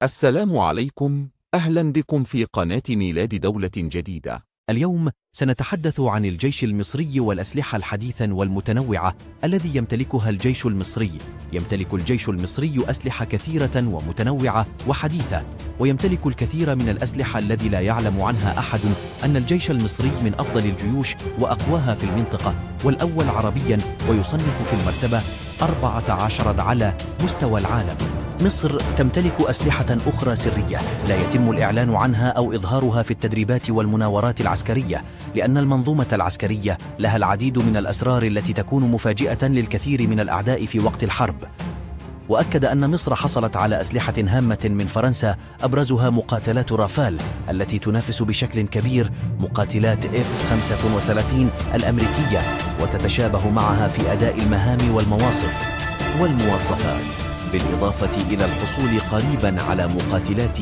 السلام عليكم، أهلا بكم في قناة ميلاد دولة جديدة. اليوم سنتحدث عن الجيش المصري والأسلحة الحديثة والمتنوعة الذي يمتلكها الجيش المصري. يمتلك الجيش المصري أسلحة كثيرة ومتنوعة وحديثة، ويمتلك الكثير من الأسلحة الذي لا يعلم عنها أحد أن الجيش المصري من أفضل الجيوش وأقواها في المنطقة، والأول عربيا، ويصنف في المرتبة 14 على مستوى العالم. مصر تمتلك أسلحة أخرى سرية لا يتم الإعلان عنها أو إظهارها في التدريبات والمناورات العسكرية، لأن المنظومة العسكرية لها العديد من الأسرار التي تكون مفاجئة للكثير من الأعداء في وقت الحرب. وأكد أن مصر حصلت على أسلحة هامة من فرنسا، أبرزها مقاتلات رافال التي تنافس بشكل كبير مقاتلات F-35 الأمريكية، وتتشابه معها في أداء المهام والمواصف والمواصفات، بالإضافة إلى الحصول قريبا على مقاتلات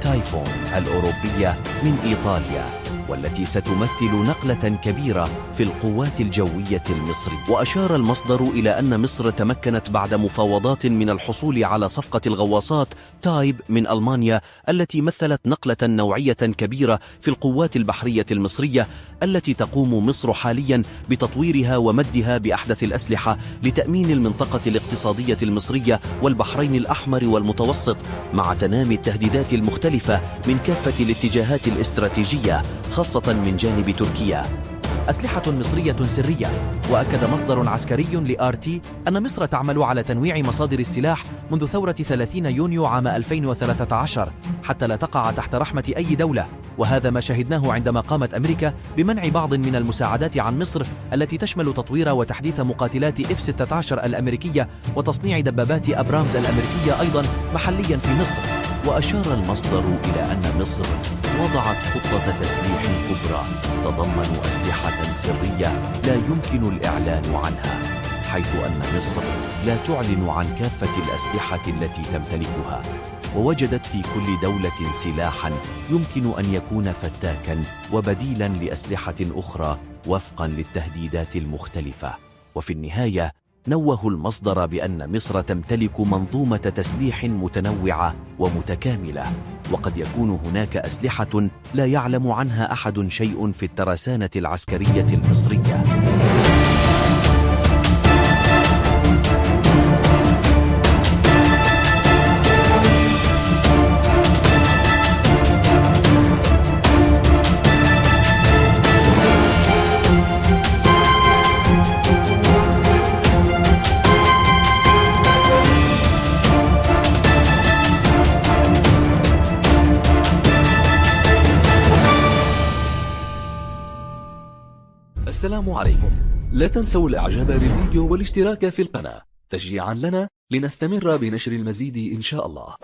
تايفون الأوروبية من إيطاليا، والتي ستمثل نقلة كبيرة في القوات الجوية المصرية. وأشار المصدر إلى أن مصر تمكنت بعد مفاوضات من الحصول على صفقة الغواصات تايب من ألمانيا، التي مثلت نقلة نوعية كبيرة في القوات البحرية المصرية، التي تقوم مصر حاليا بتطويرها ومدها بأحدث الأسلحة لتأمين المنطقة الاقتصادية المصرية والبحرين الأحمر والمتوسط، مع تنامي التهديدات المختلفة من كافة الاتجاهات الاستراتيجية، خاصة من جانب تركيا. أسلحة مصرية سرية. وأكد مصدر عسكري لRT أن مصر تعمل على تنويع مصادر السلاح منذ ثورة 30 يونيو عام 2013 حتى لا تقع تحت رحمة أي دولة، وهذا ما شهدناه عندما قامت أمريكا بمنع بعض من المساعدات عن مصر التي تشمل تطوير وتحديث مقاتلات F-16 الأمريكية وتصنيع دبابات أبرامز الأمريكية أيضا محليا في مصر. وأشار المصدر إلى أن مصر وضعت خطة تسليح كبرى تتضمن أسلحة سرية لا يمكن الإعلان عنها، حيث أن مصر لا تعلن عن كافة الأسلحة التي تمتلكها، ووجدت في كل دولة سلاحا يمكن أن يكون فتاكا وبديلا لأسلحة أخرى وفقا للتهديدات المختلفة. وفي النهاية نوه المصدر بأن مصر تمتلك منظومة تسليح متنوعة ومتكاملة، وقد يكون هناك أسلحة لا يعلم عنها أحد شيء في الترسانة العسكرية المصرية. السلام عليكم، لا تنسوا الإعجاب بالفيديو والاشتراك في القناة تشجيعا لنا لنستمر بنشر المزيد إن شاء الله.